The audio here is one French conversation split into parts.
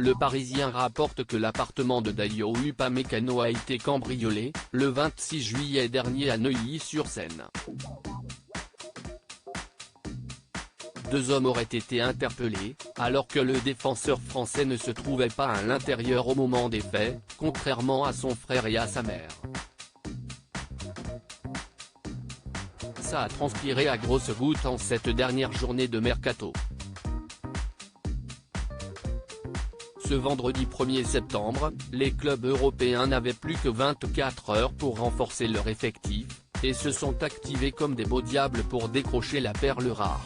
Le Parisien rapporte que l'appartement de Dayo Upamecano a été cambriolé, le 26 juillet dernier à Neuilly-sur-Seine. 2 hommes auraient été interpellés, alors que le défenseur français ne se trouvait pas à l'intérieur au moment des faits, contrairement à son frère et à sa mère. Ça a transpiré à grosses gouttes en cette dernière journée de mercato. Ce vendredi 1er septembre, les clubs européens n'avaient plus que 24 heures pour renforcer leur effectif, et se sont activés comme des beaux diables pour décrocher la perle rare.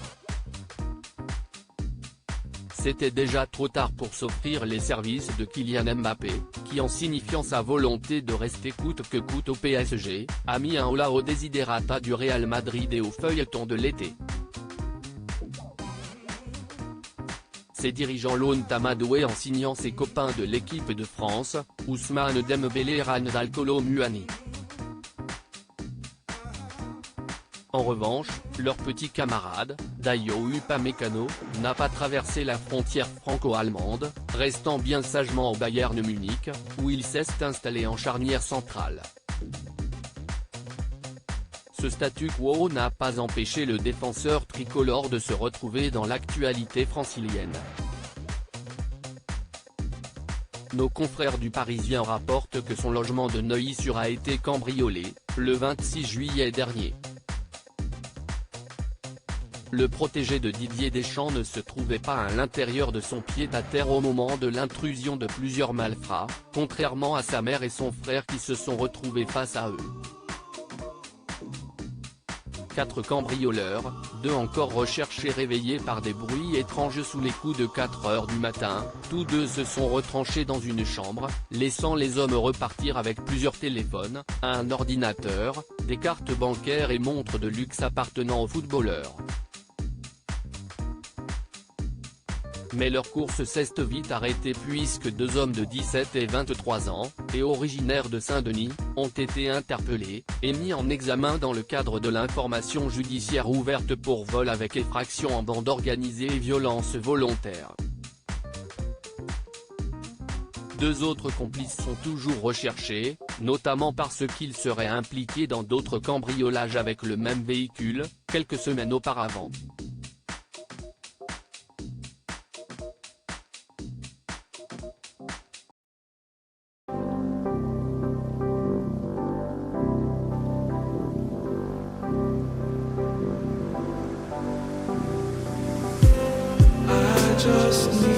C'était déjà trop tard pour s'offrir les services de Kylian Mbappé, qui en signifiant sa volonté de rester coûte que coûte au PSG, a mis un holà au desiderata du Real Madrid et au feuilleton de l'été. Ses dirigeants l'ont amadoué en signant ses copains de l'équipe de France, Ousmane Dembélé et Randal Kolo Muani. En revanche, leur petit camarade, Dayo Upamecano, n'a pas traversé la frontière franco-allemande, restant bien sagement au Bayern Munich, où il s'est installé en charnière centrale. Ce statu quo n'a pas empêché le défenseur tricolore de se retrouver dans l'actualité francilienne. Nos confrères du Parisien rapportent que son logement de Neuilly a été cambriolé, le 26 juillet dernier. Le protégé de Didier Deschamps ne se trouvait pas à l'intérieur de son pied-à-terre au moment de l'intrusion de plusieurs malfrats, contrairement à sa mère et son frère qui se sont retrouvés face à eux. 4 cambrioleurs, 2 encore recherchés réveillés par des bruits étranges sous les coups de 4 heures du matin, tous 2 se sont retranchés dans une chambre, laissant les hommes repartir avec plusieurs téléphones, un ordinateur, des cartes bancaires et montres de luxe appartenant aux footballeurs. Mais leur course s'est vite arrêtée puisque 2 hommes de 17 et 23 ans, et originaires de Saint-Denis, ont été interpellés, et mis en examen dans le cadre de l'information judiciaire ouverte pour vol avec effraction en bande organisée et violence volontaire. 2 autres complices sont toujours recherchés, notamment parce qu'ils seraient impliqués dans d'autres cambriolages avec le même véhicule, quelques semaines auparavant. Just